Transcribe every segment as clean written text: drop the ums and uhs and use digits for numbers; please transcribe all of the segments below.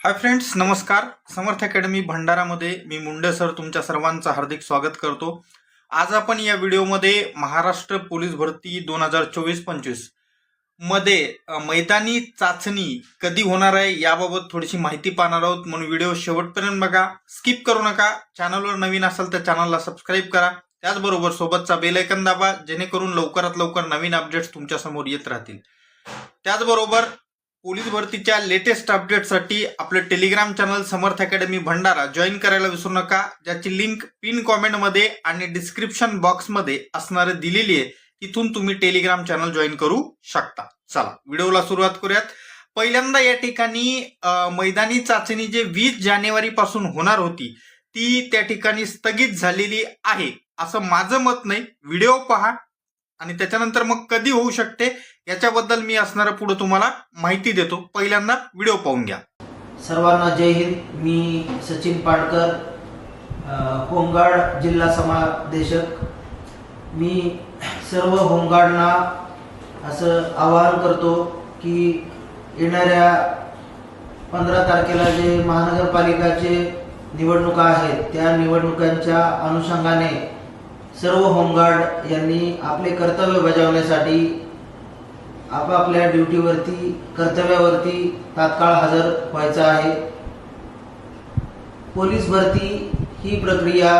Hi friends, नमस्कार. समर्थ academy भंडारामध्ये मी Munde sir तुमच्या सर्वांचं हार्दिक स्वागत करतो. आज आपण या व्हिडिओमध्ये महाराष्ट्र पोलीस भरती 2024-25 मध्ये मैदानी चाचणी कधी होणार आहे याबाबत थोडीशी माहिती पाहणार आहोत. म्हणून व्हिडिओ शेवटपर्यंत बघा, स्किप करू नका. चॅनलवर नवीन असाल तर चॅनलला सबस्क्राईब करा. त्याचबरोबर सोबतचा बेल आयकॉन दाबा, जेणेकरून लवकरात लवकर नवीन अपडेट्स तुमच्या समोर येत राहतील. त्याचबरोबर पोलीस भरतीच्या लेटेस्ट अपडेटसाठी आपलं टेलिग्राम चॅनल समर्थ अकॅडमी भंडारा जॉईन करायला विसरू नका, ज्याची लिंक पिन कॉमेंटमध्ये आणि डिस्क्रिप्शन बॉक्समध्ये असणारे दिलेली आहे. तिथून तुम्ही टेलिग्राम चॅनल जॉईन करू शकता. चला व्हिडिओला सुरुवात करूयात. पहिल्यांदा या ठिकाणी मैदानी चाचणी जे 20 जानेवारी पासून होणार होती ती त्या ठिकाणी स्थगित झालेली आहे असं माझं मत नाही. व्हिडिओ पहा आणि त्याच्यानंतर मग कधी होऊ शकते याच्याबद्दल मी असणारा पुढे तुम्हाला माहिती देतो. पहिल्यांदा व्हिडिओ पाहून घ्या. सर्वांना जय हिंद. मी सचिन पाडकर, होमगार्ड जिल्हा समादेशक. मी सर्व होमगार्डना असं आवाहन करतो की येणाऱ्या 15 तारखेला जे महानगरपालिकाचे निवडणुका आहेत त्या निवडणुकांच्या अनुषंगाने सर्व होमगार्ड यांनी आपले कर्तव्य बजावण्यासाठी आपापल्या ड्युटीवरती कर्तव्यावरती तात्काळ हजर व्हायचं आहे. पोलीस भरती ही प्रक्रिया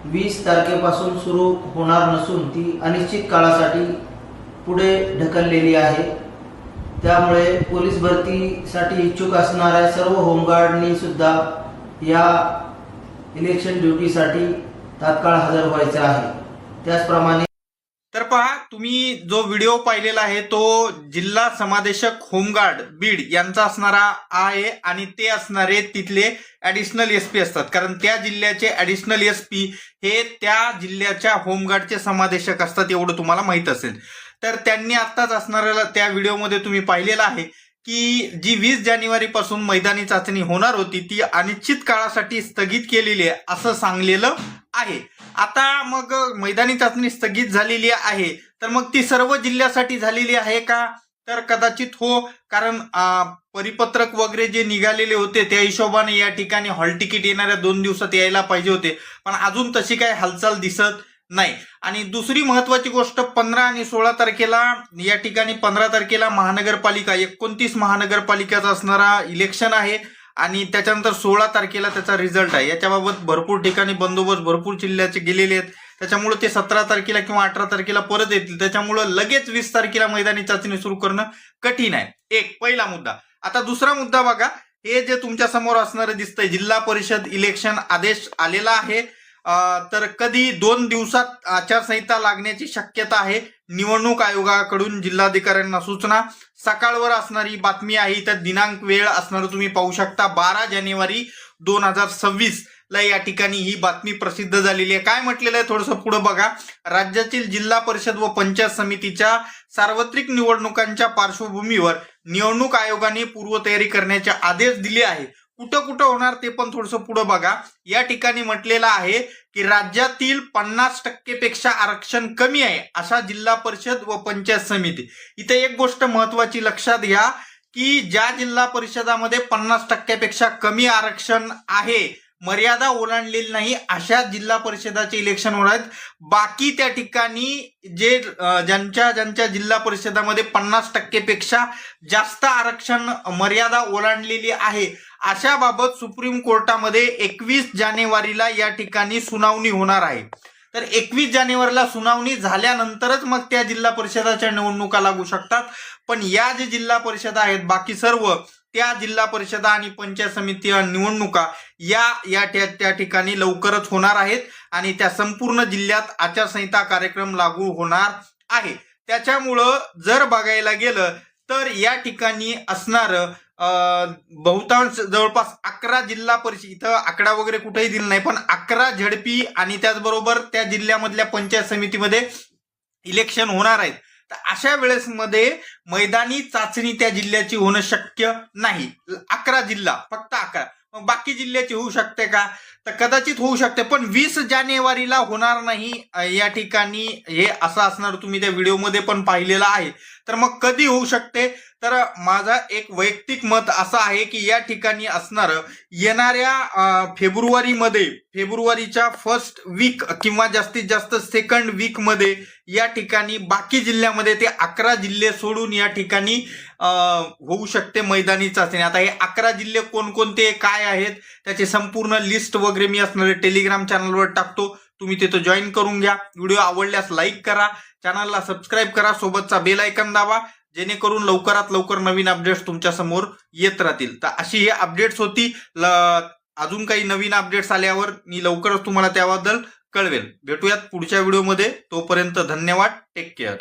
20 तारखेपासून सुरू होणार नसून ती अनिश्चित काळासाठी पुढे ढकललेली आहे. त्यामुळे पोलीस भरतीसाठी इच्छुक असणाऱ्या सर्व होमगार्डनी सुद्धा या इलेक्शन ड्युटीसाठी तात्काळ हजर व्हायचं आहे. त्याचप्रमाणे तर पहा, तुम्ही जो व्हिडिओ पाहिलेला आहे तो जिल्हा समादेशक होमगार्ड बीड यांचा असणारा आहे आणि ते असणारे तिथले ऍडिशनल एसपी असतात, कारण त्या जिल्ह्याचे ऍडिशनल एसपी हे त्या जिल्ह्याच्या होमगार्डचे समादेशक असतात, एवढं तुम्हाला माहित असेल. तर त्यांनी आत्ताच असणाऱ्या त्या व्हिडिओमध्ये तुम्ही पाहिलेलं आहे की जी 20 जानेवारी पासून मैदानी चाचणी होणार होती ती अनिश्चित काळासाठी स्थगित केलेली आहे असं सांगलेलं आहे. आता मग मैदानी चाचणी स्थगित झालेली आहे तर मग ती सर्व जिल्ह्यासाठी झालेली आहे का? तर कदाचित हो, कारण परिपत्रक वगैरे जे निघालेले होते त्या हिशोबाने या ठिकाणी हॉल तिकीट येणाऱ्या 2 दिवसात यायला पाहिजे होते, पण अजून तशी काही हालचाल दिसत नाही. आणि दुसरी महत्वाची गोष्ट, 15 आणि 16 तारखेला या ठिकाणी 15 तारखेला महानगरपालिका 29 महानगरपालिकाचा असणारा इलेक्शन आहे आणि त्याच्यानंतर 16 तारखेला त्याचा रिझल्ट आहे. याच्याबाबत भरपूर ठिकाणी बंदोबस्त भरपूर जिल्ह्याचे गेलेले आहेत, त्याच्यामुळे ते 17 तारखेला किंवा 18 तारखेला परत येतील. त्याच्यामुळे लगेच 20 तारखेला मैदानी चाचणी सुरू करणं कठीण आहे. एक पहिला मुद्दा. आता दुसरा मुद्दा बघा, हे जे तुमच्या समोर असणारं दिसतंय जिल्हा परिषद इलेक्शन आदेश आलेला आहे. तर कधी 2 दिवसात आचारसंहिता लागण्याची शक्यता आहे. निवडणूक आयोगाकडून जिल्हाधिकाऱ्यांना सूचना. सकाळवर असणारी बातमी आहे, तर दिनांक वेळ असणार तुम्ही पाहू शकता 12 जानेवारी 2026 ला या ठिकाणी ही बातमी प्रसिद्ध झालेली आहे. काय म्हटलेलं आहे थोडंसं पुढे बघा. राज्यातील जिल्हा परिषद व पंचायत समितीच्या सार्वत्रिक निवडणुकांच्या पार्श्वभूमीवर निवडणूक आयोगाने पूर्वतयारी करण्याचे आदेश दिले आहे. कुठं कुठं होणार ते पण थोडंसं पुढे बघा. या ठिकाणी म्हटलेलं आहे की राज्यातील 50% पेक्षा आरक्षण कमी आहे अशा जिल्हा परिषद व पंचायत समिती. इथे एक गोष्ट महत्वाची लक्षात घ्या की ज्या जिल्हा परिषदामध्ये 50% पेक्षा कमी आरक्षण आहे, मर्यादा ओलांडलेली नाही, अशा जिल्हा परिषदाचे इलेक्शन होणार आहेत. बाकी त्या ठिकाणी जे ज्यांच्या जिल्हा परिषदामध्ये 50% पेक्षा जास्त आरक्षण मर्यादा ओलांडलेली आहे अशा बाबत सुप्रीम कोर्टामध्ये 21 जानेवारीला या ठिकाणी सुनावणी होणार आहे. तर 21 जानेवारीला सुनावणी झाल्यानंतरच मग त्या जिल्हा परिषदाच्या निवडणुका लागू शकतात. पण या जे जिल्हा परिषदा आहेत बाकी सर्व त्या जिल्हा परिषदा आणि पंचायत समिती निवडणुका त्या ठिकाणी लवकरच होणार आहेत आणि त्या संपूर्ण जिल्ह्यात आचारसंहिता कार्यक्रम लागू होणार आहे. त्याच्यामुळं जर बघायला गेलं तर या ठिकाणी असणारं बहुतांश जवळपास 11 जिल्हा परिषद, इथं आकडा वगैरे कुठेही दिला नाही, पण 11 झडपी आणि त्याचबरोबर त्या जिल्ह्यामधल्या पंचायत समितीमध्ये इलेक्शन होणार आहेत. तर अशा वेळेस मध्ये मैदानी चाचणी त्या जिल्ह्याची होणं शक्य नाही. 11 जिल्हा, फक्त 11. मग बाकी जिल्ह्याची होऊ शकते का? तर कदाचित होऊ शकते, पण 20 जानेवारीला होणार नाही या ठिकाणी. हे असं असणार, तुम्ही त्या व्हिडिओमध्ये पण पाहिलेलं आहे. तर मग कधी होऊ शकते? तर माझा एक वैयक्तिक मत असं आहे की या ठिकाणी असणार येणाऱ्या फेब्रुवारीच्या फर्स्ट वीक किंवा जास्तीत जास्त सेकंड वीक मध्ये या ठिकाणी बाकी जिल्ह्यामध्ये ते 11 जिल्हे सोडून या ठिकाणी होऊ शकते मैदानी चाचणी. आता हे 11 जिल्हे कोणकोणते काय आहेत त्याची संपूर्ण लिस्ट वगैरे मी असणारे टेलिग्राम चॅनलवर टाकतो, तुम्ही तिथं जॉईन करून घ्या. व्हिडिओ आवडल्यास लाईक करा, चॅनलला सबस्क्राईब करा, सोबतचा बेल आयकॉन दाबा, जेणेकरून लवकरात लवकर नवीन अपडेट्स तुमच्या समोर येत राहतील. तर अशी ही अपडेट्स होती. अजून काही नवीन अपडेट्स आल्यावर मी लवकरच तुम्हाला त्याबद्दल कळवेल. भेटूयात पुढच्या व्हिडिओमध्ये. तोपर्यंत धन्यवाद. Take care.